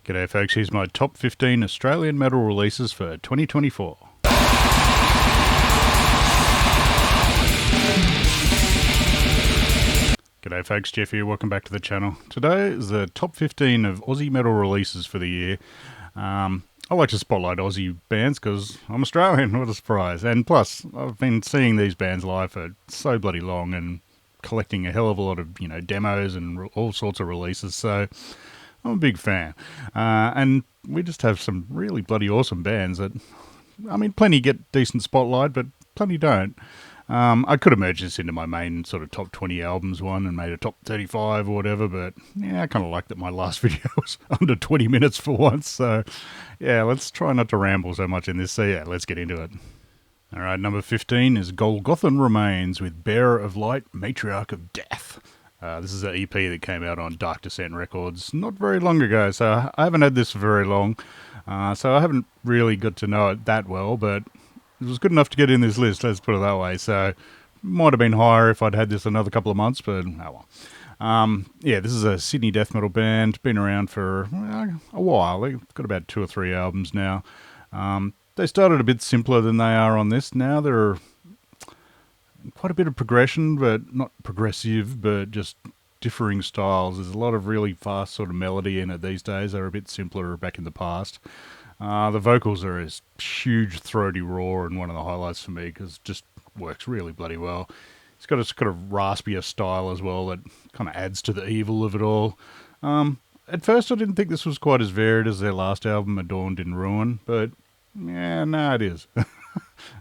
G'day folks, here's my top 15 Australian metal releases for 2024. G'day folks, Jeff here, welcome back to the channel. Today is the top 15 of Aussie metal releases for the year. I like to spotlight Aussie bands because I'm Australian, what a surprise. And plus, I've been seeing these bands live for so bloody long and collecting a hell of a lot of, demos and all sorts of releases, so I'm a big fan. And we just have some really bloody awesome bands that, plenty get decent spotlight, but plenty don't. I could have merged this into my main sort of top 20 albums one and made a top 35 or whatever, but yeah, I kind of like that my last video was under 20 minutes for once, so yeah, let's try not to ramble so much in this, so yeah, let's get into it. Alright, number 15 is Goggoth Remains with Bearer of Light, Matriarch of Death. This is an EP that came out on Dark Descent Records not very long ago, so I haven't had this for very long, so I haven't really got to know it that well, but it was good enough to get in this list, let's put it that way, so might have been higher if I'd had this another couple of months, but oh well. Yeah, this is a Sydney death metal band, been around for a while, they've got about 2 or 3 albums now. They started a bit simpler than they are on this, now they're quite a bit of progression, but not progressive, but just differing styles. There's a lot of really fast sort of melody in it these days. They're a bit simpler back in the past. The vocals are this huge throaty roar and one of the highlights for me because it just works really bloody well. It's got a kind of raspier style as well that kind of adds to the evil of it all. At first I didn't think this was quite as varied as their last album, Adorned in Ruin, but yeah, no, it is.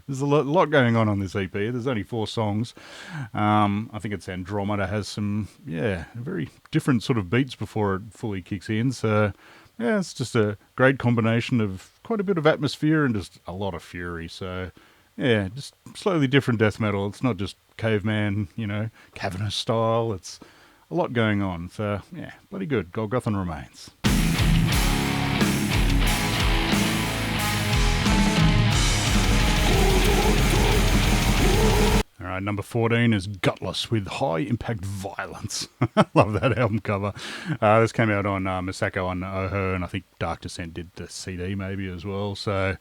There's a lot going on this EP. There's only 4 songs. I think it's Andromeda has some, very different sort of beats before it fully kicks in. So, yeah, it's just a great combination of quite a bit of atmosphere and just a lot of fury. So, yeah, just slightly different death metal. It's not just caveman, cavernous style. It's a lot going on. So, yeah, bloody good. Goggoth Remains. Alright, number 14 is Gutless with High Impact Violence. Love that album cover. This came out on Masako on Oho, and I think Dark Descent did the CD maybe as well. So,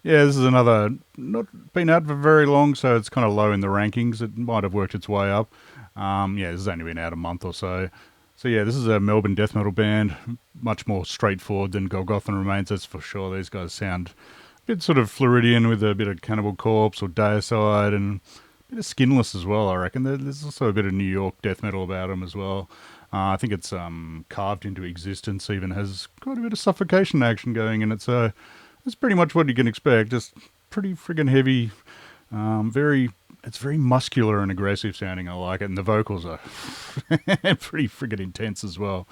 yeah, this is another, not been out for very long, so it's kind of low in the rankings. It might have worked its way up. Yeah, this has only been out a month or so. So, yeah, this is a Melbourne death metal band, much more straightforward than Goggoth Remains, that's for sure. These guys sound a bit sort of Floridian with a bit of Cannibal Corpse or Deicide and a bit of Skinless as well, I reckon. There's also a bit of New York death metal about them as well. I think it's Carved into Existence, even has quite a bit of suffocation action going in it, so it's pretty much what you can expect. Just pretty friggin' heavy, it's very muscular and aggressive sounding, I like it, and the vocals are pretty friggin' intense as well.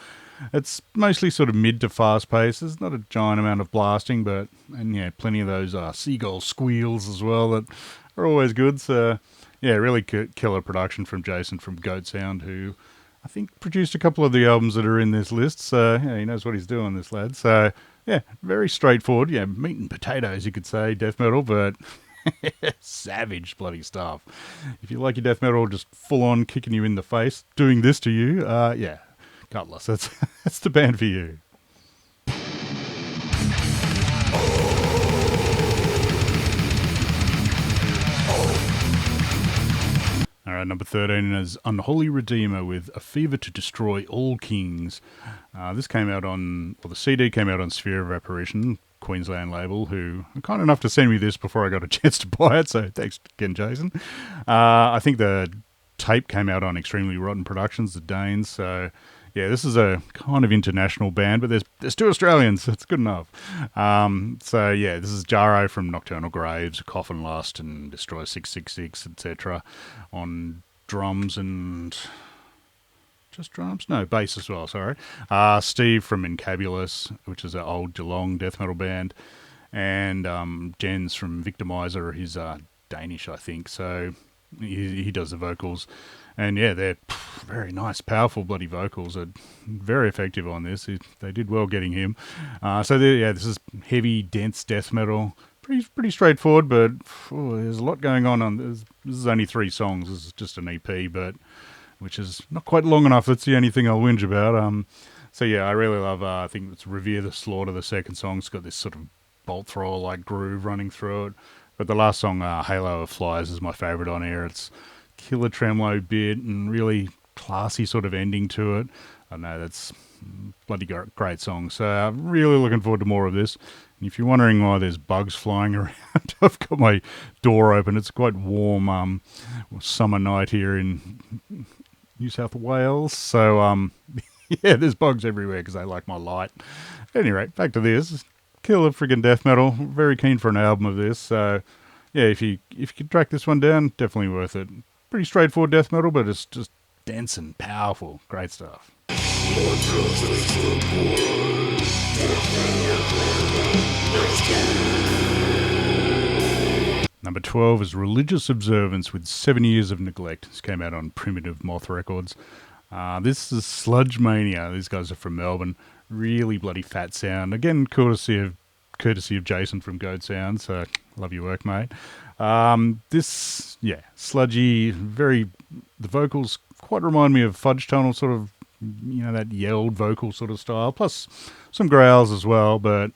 It's mostly sort of mid to fast paced. There's not a giant amount of blasting, but, and yeah, plenty of those seagull squeals as well that are always good, so yeah, really killer production from Jason from Goat Sound, who I think produced a couple of the albums that are in this list. So yeah, he knows what he's doing, this lad. So yeah, very straightforward. Yeah, meat and potatoes, you could say, death metal, but savage bloody stuff. If you like your death metal just full on kicking you in the face, doing this to you, yeah, Gutless. That's the band for you. Alright, number 13 is Unholy Redeemer with A Fever to Destroy All Kings. This came out on, the CD came out on Sphere of Apparition, Queensland label, who were kind enough to send me this before I got a chance to buy it, so thanks again, Jason. I think the tape came out on Extremely Rotten Productions, the Danes, so yeah, this is a kind of international band, but there's 2 Australians, so it's good enough. So yeah, this is Jaro from Nocturnal Graves, Coffin Lust, and Destroy 666, etc. on drums and just drums? No, bass as well, sorry. Steve from Incabulous, which is an old Geelong death metal band, and Jens from Victimizer. He's Danish, I think, so he does the vocals. And yeah, they're very nice, powerful bloody vocals. Are very effective on this. They did well getting him. So yeah, this is heavy, dense death metal. Pretty straightforward, but there's a lot going on. This is only 3 songs. This is just an EP, but which is not quite long enough. That's the only thing I'll whinge about. So yeah, I really love, I think it's Revere the Slaughter, the second song. It's got this sort of bolt thrower like groove running through it. But the last song, Halo of Flies, is my favourite on here. It's killer tremolo bit and really classy sort of ending to it. I know that's bloody great song. So I'm really looking forward to more of this. And if you're wondering why there's bugs flying around, I've got my door open. It's quite warm summer night here in New South Wales. So yeah, there's bugs everywhere because they like my light. Anyway, back to this. Killer friggin' death metal. Very keen for an album of this. So yeah, if you could track this one down, definitely worth it. Pretty straightforward death metal, but it's just dense and powerful. Great stuff. Number 12 is Religious Observance with 7 Years of Neglect. This came out on Primitive Moth Records. This is Sludge Mania. These guys are from Melbourne. Really bloody fat sound. Again, courtesy of Jason from Goat Sound. So love your work, mate. This, yeah, sludgy. The vocals quite remind me of Fudge Tunnel, sort of, that yelled vocal sort of style. Plus some growls as well, but.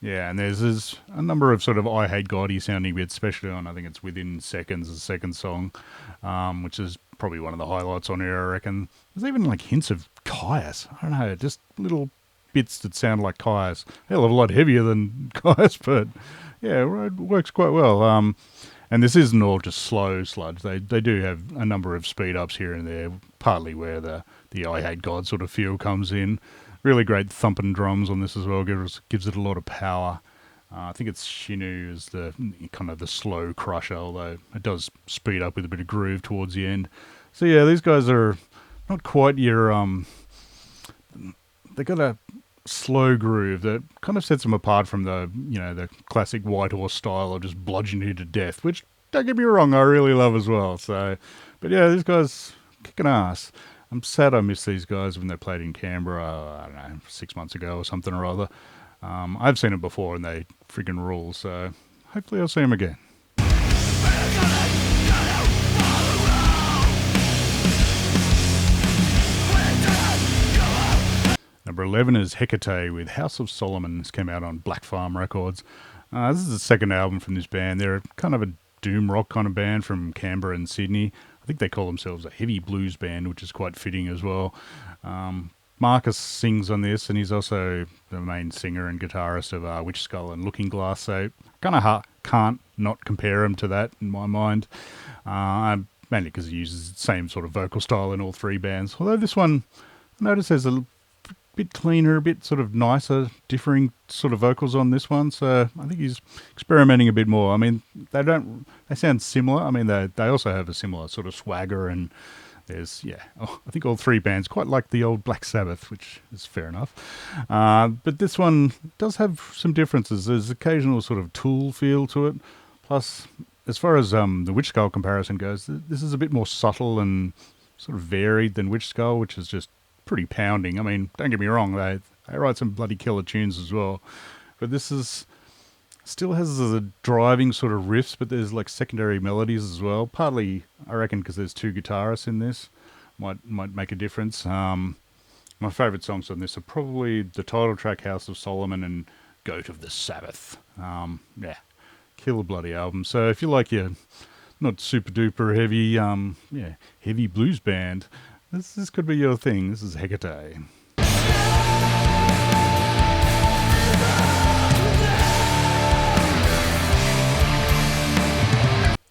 Yeah, and there's a number of sort of I Hate God-y sounding bits, especially on, I think it's Within Seconds, the second song, which is probably one of the highlights on here, I reckon. There's even like hints of Caius. I don't know, just little bits that sound like Caius. Hell of a lot heavier than Caius, but yeah, it works quite well. And this isn't all just slow sludge. They do have a number of speed ups here and there, partly where the I Hate God sort of feel comes in. Really great thumping drums on this as well. Gives it a lot of power. I think it's Shinu is the kind of the slow crusher, although it does speed up with a bit of groove towards the end. So yeah, these guys are not quite your they got a slow groove that kind of sets them apart from the classic White Horse style of just bludgeoning you to death, which, don't get me wrong, I really love as well. So, but yeah, these guys kicking ass. I'm sad I missed these guys when they played in Canberra, I don't know, 6 months ago or something or other. I've seen them before and they friggin' rule, so hopefully I'll see them again. Number 11 is Hecate with House of Solomon. This came out on Black Farm Records. This is the second album from this band. They're kind of a doom rock kind of band from Canberra and Sydney. I think they call themselves a heavy blues band, which is quite fitting as well. Marcus sings on this, and he's also the main singer and guitarist of Witch Skull and Looking Glass, so kind of can't not compare him to that in my mind. Mainly because he uses the same sort of vocal style in all three bands. Although this one, I notice there's a bit cleaner, a bit sort of nicer, differing sort of vocals on this one. So I think he's experimenting a bit more. I mean, they sound similar. I mean, they also have a similar sort of swagger, and there's, I think all three bands quite like the old Black Sabbath, which is fair enough. But this one does have some differences. There's occasional sort of Tool feel to it. Plus, as far as the Witch Skull comparison goes, this is a bit more subtle and sort of varied than Witch Skull, which is just pretty pounding. I mean, don't get me wrong, they write some bloody killer tunes as well, but this still has the driving sort of riffs, but there's like secondary melodies as well. Partly, I reckon, because there's two guitarists in this, might make a difference. My favourite songs on this are probably the title track, House of Solomon, and Goat of the Sabbath. Killer bloody album. So if you like your not super duper heavy, heavy blues band, This could be your thing. This is Hecate.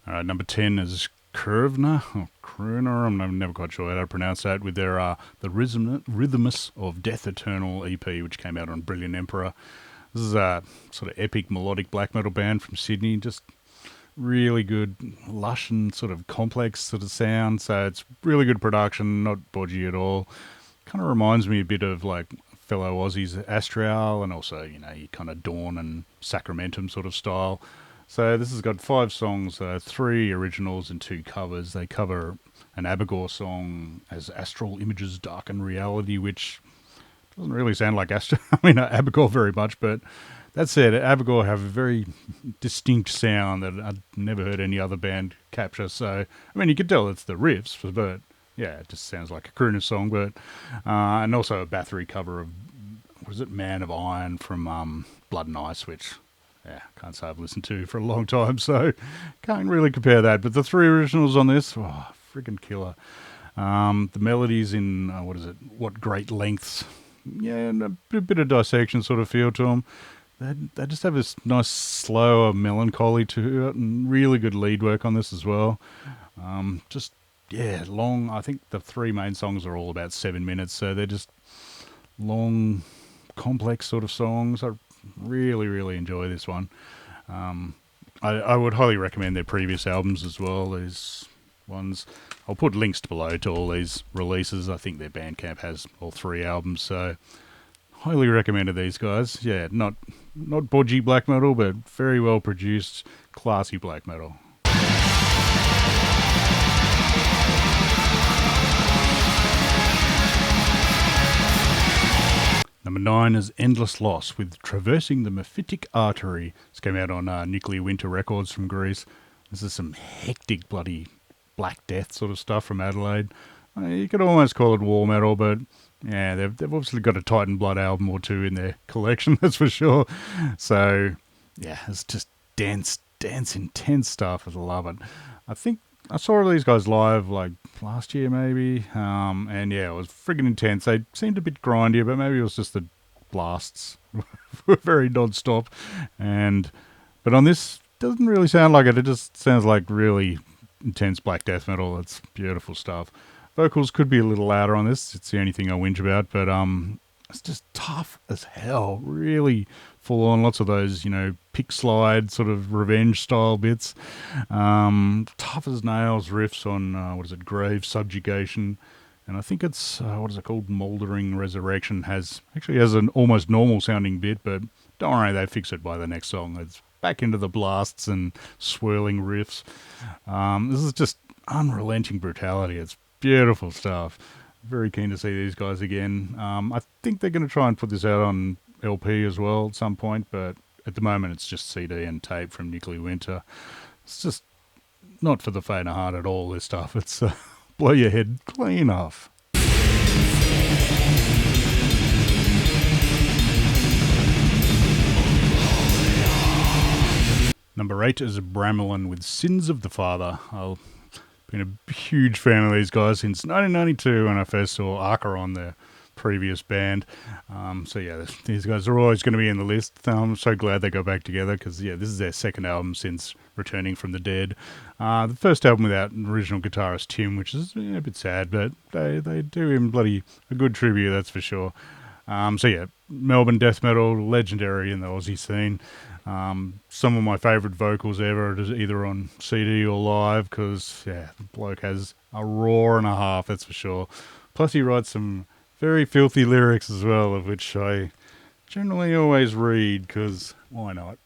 Alright, number 10 is Krvna, or Kruna, I'm never quite sure how to pronounce that, with their the Rhythmus of Death Eternal EP, which came out on Brilliant Emperor. This is a sort of epic melodic black metal band from Sydney, just really good, lush and sort of complex sort of sound. So it's really good production, not bodgy at all. Kind of reminds me a bit of like fellow Aussies Astral, and also, your kind of Dawn and Sacramentum sort of style. So this has got 5 songs, 3 originals and 2 covers. They cover an Abagor song as Astral Images Darken Reality, which doesn't really sound like Abagor very much, but that said, Abagor have a very distinct sound that I've never heard any other band capture. So, I mean, you could tell it's the riffs, but yeah, it just sounds like a crooner song. But and also a Bathory cover of, what is it, Man of Iron from Blood and Ice, which, yeah, can't say I've listened to for a long time, so can't really compare that. But the three originals on this, oh, freaking killer. The melodies in, What Great Lengths. Yeah, and a bit of dissection sort of feel to them. They just have this nice, slower melancholy to it, and really good lead work on this as well. Just, yeah, long. I think the three main songs are all about 7 minutes, so they're just long, complex sort of songs. I really, really enjoy this one. I would highly recommend their previous albums as well. These ones, I'll put links below to all these releases. I think their Bandcamp has all three albums, so highly recommended these guys. Yeah, not bodgy black metal, but very well produced, classy black metal. Number 9 is Endless Loss with Traversing the Mephitic Artery. This came out on Nuclear Winter Records from Greece. This is some hectic, bloody Black Death sort of stuff from Adelaide. You could almost call it war metal, but yeah, they've obviously got a Titan Blood album or two in their collection, that's for sure. So, yeah, it's just dense, intense stuff. I love it. I think I saw these guys live like last year maybe, and yeah, it was friggin' intense. They seemed a bit grindier, but maybe it was just the blasts were very non-stop. But on this, doesn't really sound like it. It just sounds like really intense black death metal. It's beautiful stuff. Vocals could be a little louder on this. It's the only thing I whinge about, but it's just tough as hell. Really full on. Lots of those, pick slide sort of revenge style bits. Tough as nails riffs on Grave Subjugation. And I think it's Mouldering Resurrection has an almost normal sounding bit, but don't worry, they fix it by the next song. It's back into the blasts and swirling riffs. This is just unrelenting brutality. It's beautiful stuff. Very keen to see these guys again. I think they're going to try and put this out on LP as well at some point, but at the moment it's just CD and tape from Nuclear Winter. It's just not for the faint of heart at all, this stuff. It's blow your head clean off. Number 8 is Braman with Sins of the Father. I've been a huge fan of these guys since 1992 when I first saw Archeron, their previous band. So yeah, these guys are always going to be in the list. I'm so glad they got back together because, yeah, this is their second album since returning from the dead. The first album without original guitarist Tim, which is a bit sad, but they do him bloody a good tribute, that's for sure. So yeah, Melbourne death metal, legendary in the Aussie scene. Some of my favourite vocals ever, either on CD or live, because yeah, the bloke has a roar and a half, that's for sure. Plus he writes some very filthy lyrics as well, of which I generally always read, because why not?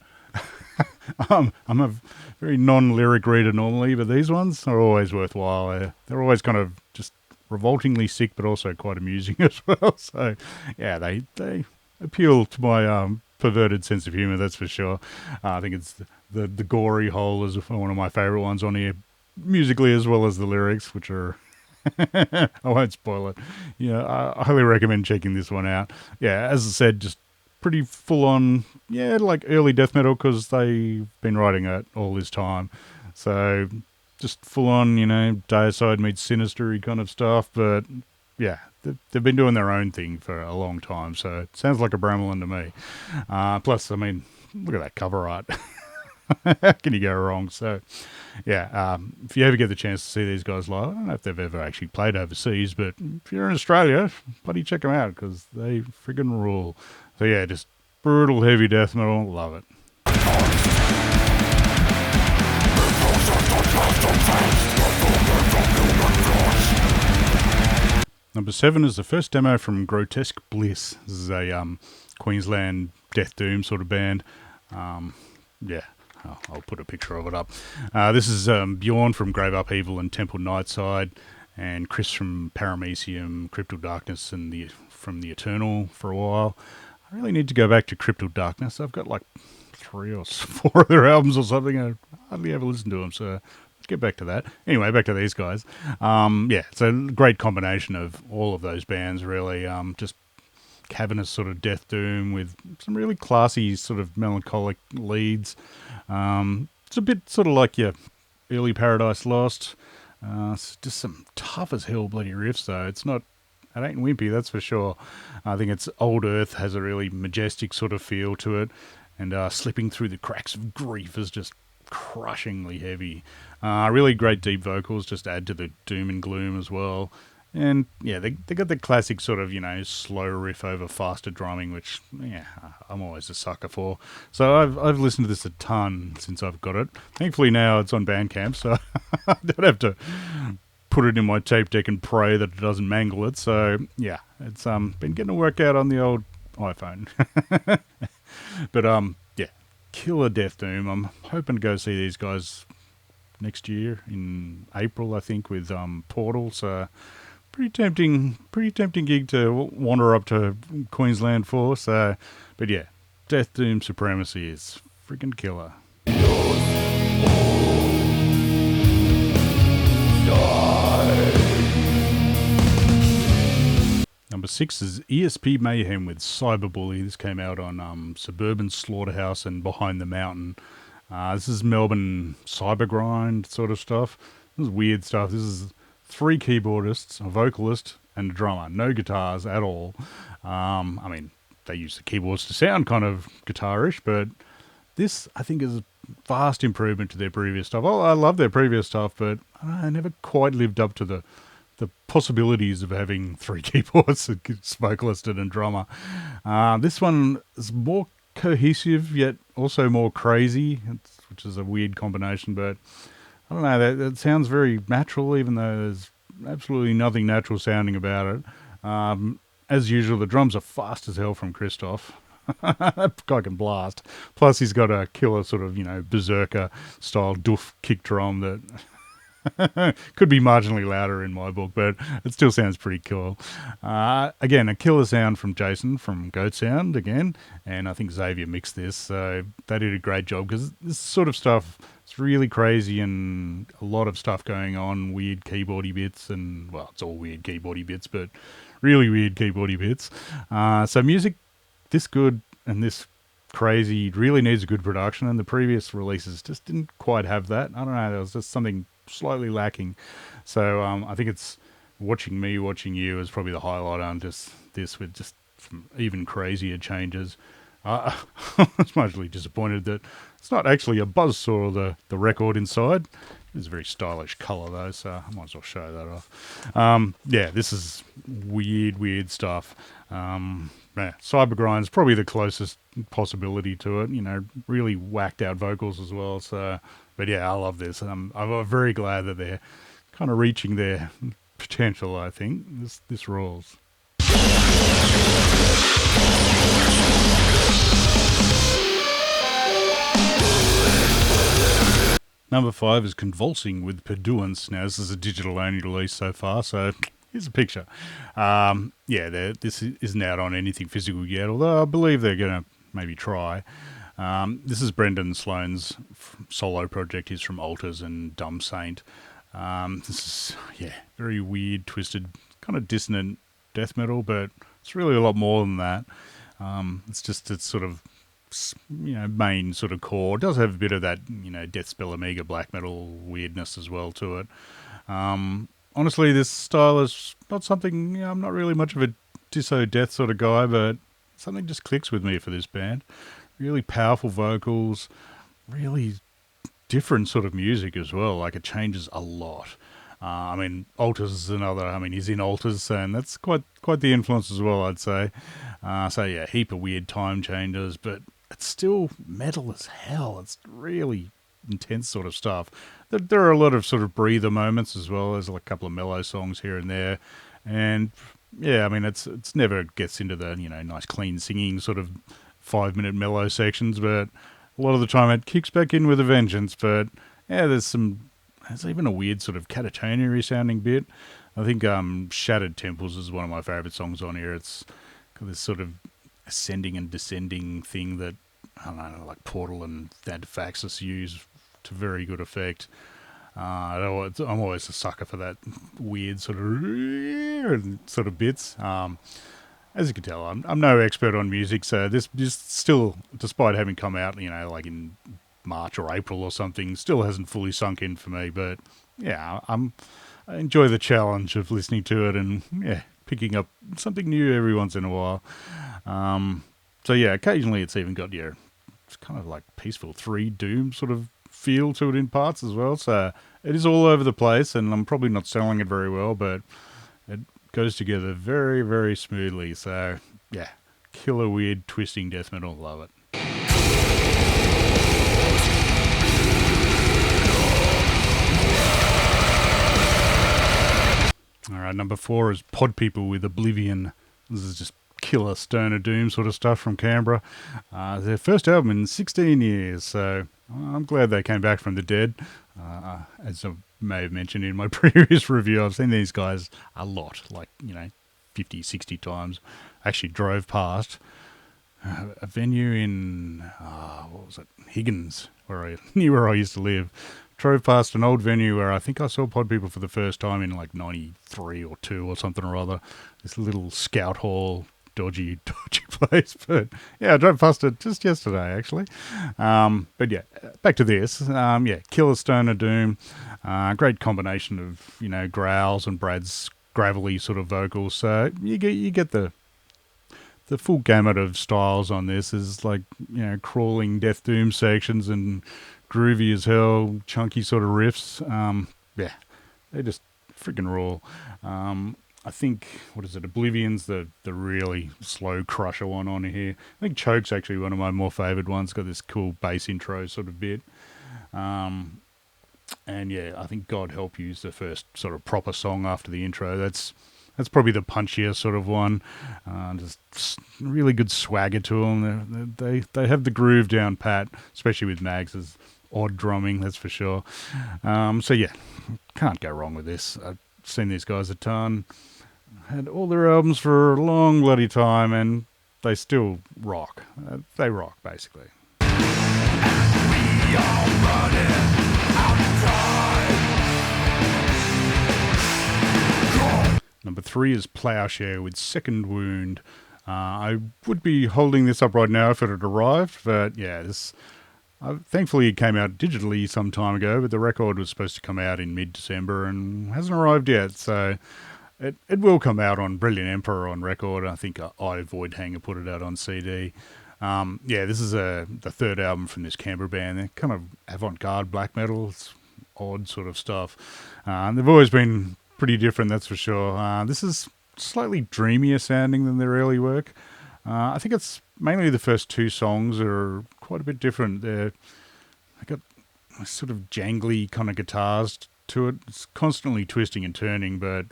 I'm a very non-lyric reader normally, but these ones are always worthwhile. They're always kind of just revoltingly sick, but also quite amusing as well. So yeah, they appeal to my perverted sense of humour, that's for sure. I think it's the gory hole is one of my favourite ones on here, musically as well as the lyrics, which are I won't spoil it. Yeah, I highly recommend checking this one out. Yeah, as I said, just pretty full on, yeah, like early death metal, because they've been writing it all this time. So just full on, Deicide meets Sinister kind of stuff, but yeah, they've been doing their own thing for a long time, so it sounds like a Braman to me. Plus, I mean, look at that cover art. How can you go wrong? So, yeah, if you ever get the chance to see these guys live, I don't know if they've ever actually played overseas, but if you're in Australia, bloody check them out, because they friggin' rule. So, yeah, just brutal, heavy death metal. Love it. Number 7 is the first demo from Grotesque Bliss. This is a Queensland death doom sort of band. Yeah, I'll put a picture of it up. This is Bjorn from Grave Upheaval and Temple Nightside, and Chris from Paramecium, Cryptal Darkness, and from the Eternal for a while. I really need to go back to Cryptal Darkness. I've got like 3 or 4 of their albums or something. I hardly ever listen to them, so get back to that. Anyway, back to these guys. Yeah, it's a great combination of all of those bands, really. Just cavernous sort of death doom with some really classy sort of melancholic leads. It's a bit sort of like your early Paradise Lost. It's just some tough as hell bloody riffs, though. It ain't wimpy, that's for sure. I think it's Old Earth has a really majestic sort of feel to it, and Slipping Through the Cracks of Grief is just crushingly heavy. Really great deep vocals just add to the doom and gloom as well. And yeah, they got the classic sort of, slow riff over faster drumming, which, yeah, I'm always a sucker for. So I've listened to this a ton since I've got it. Thankfully now it's on Bandcamp, so I don't have to put it in my tape deck and pray that it doesn't mangle it. So yeah, it's been getting a workout on the old iPhone. But yeah, killer death doom. I'm hoping to go see these guys next year in April, I think, with Portal. So pretty tempting gig to wander up to Queensland for. So, but yeah, Death Doom Supremacy is freaking killer. Number 6 is ESP Mayhem with Cyberbully. This came out on Suburban Slaughterhouse and Behind the Mountain. This is Melbourne cybergrind sort of stuff. This is weird stuff. This is 3 keyboardists, a vocalist, and a drummer. No guitars at all. I mean, they use the keyboards to sound kind of guitarish, but this, I think, is a vast improvement to their previous stuff. Oh, I love their previous stuff, but I never quite lived up to the possibilities of having 3 keyboards, a vocalist and a drummer. This one is more cohesive, yet also more crazy, which is a weird combination, but I don't know, that sounds very natural, even though there's absolutely nothing natural sounding about it. As usual, the drums are fast as hell from Christoph. That guy can blast. Plus, he's got a killer sort of, berserker-style doof kick drum that could be marginally louder in my book, but it still sounds pretty cool. Again, a killer sound from Jason from Goat Sound again, and I think Xavier mixed this, so they did a great job, because this sort of stuff, it's really crazy and a lot of stuff going on, weird keyboardy bits, and, well, it's all weird keyboardy bits, but really weird keyboardy bits. So music this good and this crazy really needs a good production, and the previous releases just didn't quite have that. I don't know, there was just something slightly lacking. So I think it's Watching Me, Watching You is probably the highlight on just this, with just some even crazier changes. I was mostly disappointed that it's not actually a buzzsaw, the record inside. It's a very stylish colour though, so I might as well show that off. Yeah, this is weird stuff. Yeah, Cybergrind's probably the closest possibility to it, really whacked out vocals as well. So, but yeah, I love this. I'm very glad that they're kind of reaching their potential, I think. This rules. Number 5 is Convulsing with Pestilential. Now, this is a digital-only release so far, so here's a picture. Yeah, this isn't out on anything physical yet, although I believe they're going to maybe try. This is Brendan Sloan's solo project. He's from Altars and Dumb Saint. This is, yeah, very weird, twisted, kind of dissonant death metal, but it's really a lot more than that. It's sort of, main sort of core. It does have a bit of that, Deathspell Amiga black metal weirdness as well to it. Honestly, this style is not something, I'm not really much of a disso death sort of guy, but something just clicks with me for this band. Really powerful vocals, really different sort of music as well. Like, it changes a lot. Altars is another, he's in Altars, and that's quite the influence as well, I'd say. So yeah, heap of weird time changes, but it's still metal as hell. It's really intense sort of stuff. There are a lot of sort of breather moments as well. There's a couple of mellow songs here and there, and yeah, it's never gets into the nice clean singing sort of 5-minute mellow sections, but a lot of the time it kicks back in with a vengeance. But yeah, there's even a weird sort of catatonia sounding bit. I think Shattered Temples is one of my favourite songs on here. It's got this sort of ascending and descending thing that, I don't know, like Portal and Antifaxis use to very good effect. I'm always a sucker for that weird sort of bits. As you can tell, I'm no expert on music, so this still, despite having come out, like in March or April or something, still hasn't fully sunk in for me. But yeah, I enjoy the challenge of listening to it and picking up something new every once in a while. So yeah, occasionally it's even got it's kind of like peaceful 3 Doom sort of feel to it in parts as well. So it is all over the place, and I'm probably not selling it very well, but it goes together very, very smoothly. So yeah, killer weird twisting death metal, love it. All right, number 4 is Pod People with Oblivion. This is just killer stoner doom sort of stuff from Canberra. Their first album in 16 years, so I'm glad they came back from the dead. As I may have mentioned in my previous review, I've seen these guys a lot, like, 50, 60 times. Actually drove past a venue in, what was it, Higgins, near where I used to live. Drove past an old venue where I think I saw Pod People for the first time in like 93 or 2 or something or other. This little scout hall, dodgy place. But yeah, I drove past it just yesterday, actually. But yeah, back to this. Killer stoner doom. Great combination of, growls and Brad's gravelly sort of vocals. So you get the full gamut of styles on this. Is like, crawling death doom sections and groovy as hell, chunky sort of riffs. They just freaking raw. I think, what is it, Oblivion's the really slow crusher one on here. I think Choke's actually one of my more favoured ones. Got this cool bass intro sort of bit. And yeah, I think God Help You's the first sort of proper song after the intro. That's probably the punchier sort of one. Just really good swagger to them. They have the groove down pat, especially with Mags's odd drumming, that's for sure. So yeah, can't go wrong with this. I've seen these guys a ton. Had all their albums for a long bloody time, and they still rock. They rock, basically. We are running out of time. Number 3 is Plowshare with Second Wound. I would be holding this up right now if it had arrived, but yeah, thankfully it came out digitally some time ago, but the record was supposed to come out in mid-December and hasn't arrived yet, so it will come out on Brilliant Emperor on record. I think I Voidhanger put it out on CD. This is the third album from this Canberra band. They're kind of avant-garde black metal. It's odd sort of stuff. They've always been pretty different, that's for sure. This is slightly dreamier sounding than their early work. I think it's mainly the first 2 songs are quite a bit different. They got sort of jangly kind of guitars to it. It's constantly twisting and turning, but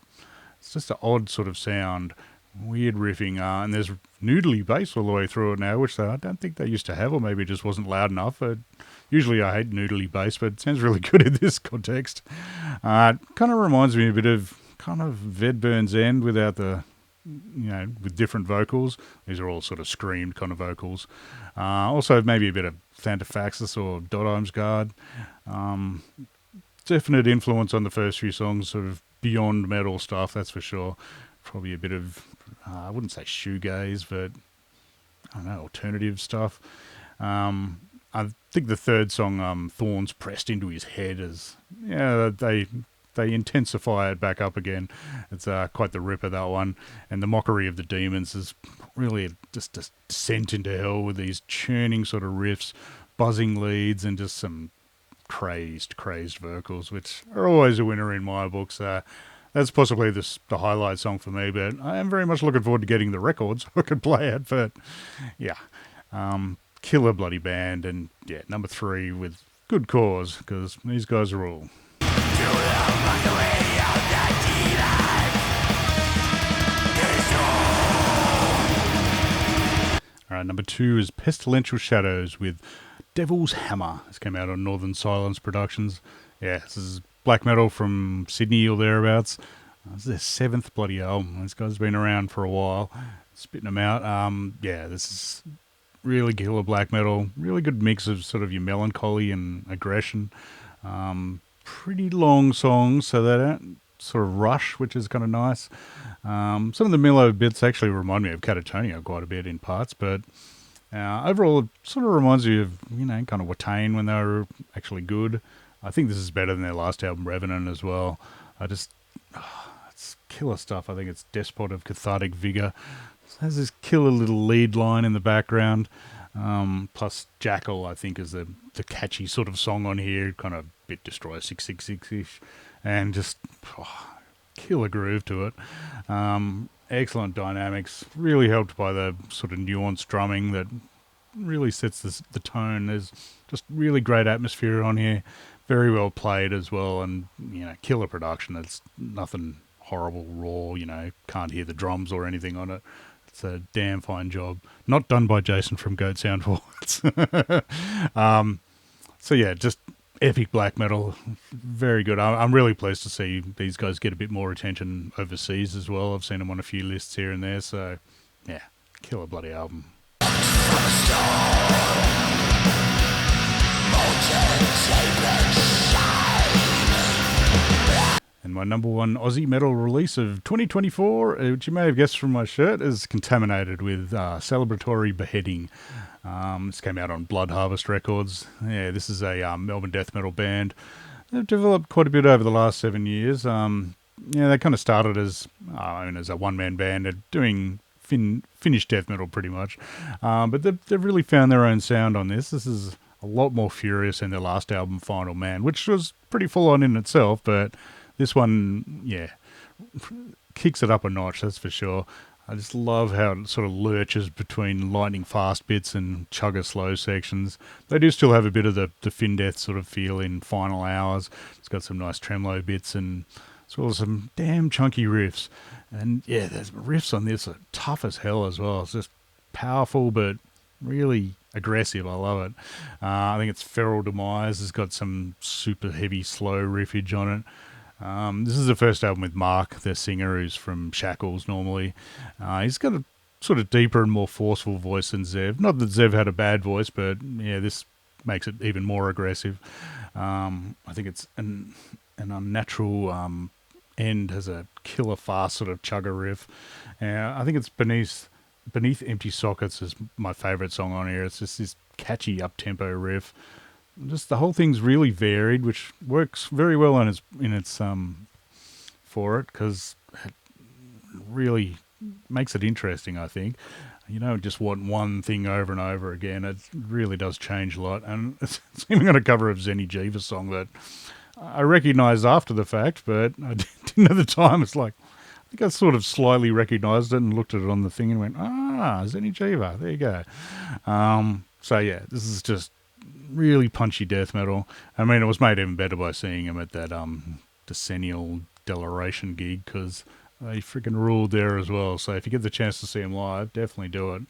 it's just an odd sort of sound, weird riffing, and there's noodly bass all the way through it now, which I don't think they used to have, or maybe it just wasn't loud enough. Usually I hate noodly bass, but it sounds really good in this context. It kind of reminds me a bit of kind of Vedburn's End without the, with different vocals. These are all sort of screamed kind of vocals. Also maybe a bit of Thanafaxis or Dodheimsgard. Definite influence on the first few songs, sort of beyond metal stuff, that's for sure. Probably a bit of, I wouldn't say shoegaze, but I don't know, alternative stuff. I think the third song, Thorns Pressed Into His Head, is, they intensify it back up again. It's quite the ripper, that one. And the Mockery of the Demons is really just a descent into hell with these churning sort of riffs, buzzing leads, and just some crazed vocals, which are always a winner in my books. That's possibly the highlight song for me, but I am very much looking forward to getting the record so I can play it. But yeah, killer bloody band, and yeah, number 3 with good cause, because these guys are all. Alright, number 2 is Pestilential Shadows with Devil's Hammer. This came out on Northern Silence Productions. Yeah, this is black metal from Sydney or thereabouts. This is their 7th bloody album. This guy's been around for a while, spitting them out. This is really killer black metal. Really good mix of sort of your melancholy and aggression. pretty long songs, so they don't sort of rush, which is kind of nice. Some of the mellow bits actually remind me of Catatonia quite a bit in parts, but overall it sort of reminds you of, kind of Watain when they were actually good. I think this is better than their last album, Revenant, as well. It's killer stuff. I think it's Despot of Cathartic Vigor. It has this killer little lead line in the background. Plus Jackal, I think, is the catchy sort of song on here, kind of bit Destroyer 666-ish, and just killer groove to it. Excellent dynamics, really helped by the sort of nuanced drumming that really sets the tone. There's just really great atmosphere on here, very well played as well, and killer production. It's nothing horrible, raw, can't hear the drums or anything on it. It's a damn fine job. Not done by Jason from Goat Sound Forwards. So yeah, just epic black metal. Very good. I'm really pleased to see these guys get a bit more attention overseas as well. I've seen them on a few lists here and there. So yeah, killer bloody album. And my number one Aussie metal release of 2024, which you may have guessed from my shirt, is Contaminated with Celebratory Beheading. This came out on Blood Harvest Records. Yeah, this is a Melbourne death metal band. They've developed quite a bit over the last 7 years. They kind of started as a one-man band. They're doing Finnish death metal pretty much. But they've really found their own sound on this. This is a lot more furious than their last album, Final Man, which was pretty full-on in itself, but this one, kicks it up a notch, that's for sure. I just love how it sort of lurches between lightning fast bits and chugger slow sections. They do still have a bit of the Fin Death sort of feel in final hours. It's got some nice tremolo bits and as well as some damn chunky riffs. And yeah, the riffs on this are tough as hell as well. It's just powerful but really aggressive. I love it. I think it's Feral Demise has got some super heavy slow riffage on it. This is the first album with Mark, the singer, who's from Shackles normally. He's got a sort of deeper and more forceful voice than Zev. Not that Zev had a bad voice, but yeah, this makes it even more aggressive. I think it's an unnatural end, has a killer fast sort of chugger riff. I think it's Beneath Empty Sockets is my favourite song on here. It's just this catchy up-tempo riff. Just the whole thing's really varied, which works very well in its for it, because it really makes it interesting, I think. You don't just want one thing over and over again. It really does change a lot. And it's even got a cover of Zenny Jiva's song that I recognised after the fact, but I didn't at the time. It's like, I think I sort of slightly recognised it and looked at it on the thing and went, Zenny Jiva, there you go. So yeah, this is just really punchy death metal. I mean, it was made even better by seeing him at that Decennial Deleration gig, because they freaking ruled there as well. So if you get the chance to see him live, definitely do it.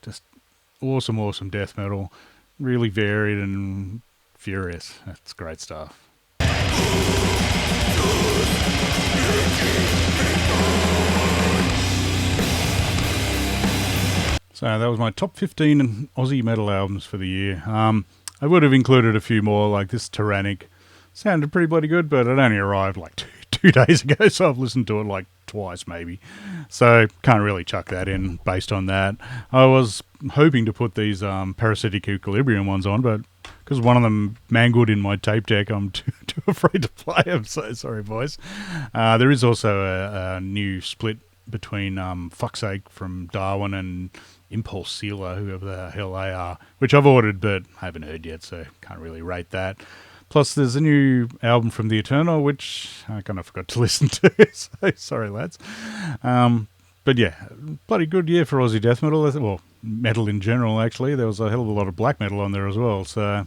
Just awesome death metal, really varied and furious. That's great stuff. So that was my top 15 Aussie metal albums for the year. I would have included a few more, like this Tyrannic. Sounded pretty bloody good, but it only arrived like two days ago, so I've listened to it like twice maybe. So can't really chuck that in based on that. I was hoping to put these Parasitic Equilibrium ones on, but because one of them mangled in my tape deck, I'm too afraid to play them. So sorry, boys. There is also a new split between Fuck's Sake from Darwin and Impulse Sealer, whoever the hell they are, which I've ordered but haven't heard yet, so can't really rate that. Plus, there's a new album from The Eternal, which I kind of forgot to listen to, so sorry, lads. But yeah, bloody good year for Aussie death metal, well, metal in general, actually. There was a hell of a lot of black metal on there as well, so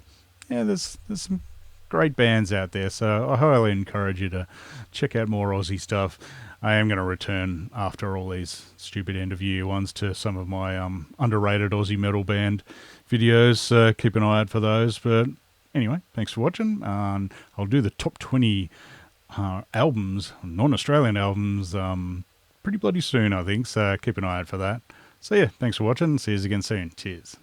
yeah, there's some great bands out there, so I highly encourage you to check out more Aussie stuff. I am going to return after all these stupid end of year ones to some of my underrated Aussie metal band videos. Keep an eye out for those. But anyway, thanks for watching. I'll do the top 20 albums, non-Australian albums, pretty bloody soon, I think. So keep an eye out for that. So yeah, thanks for watching. See you again soon. Cheers.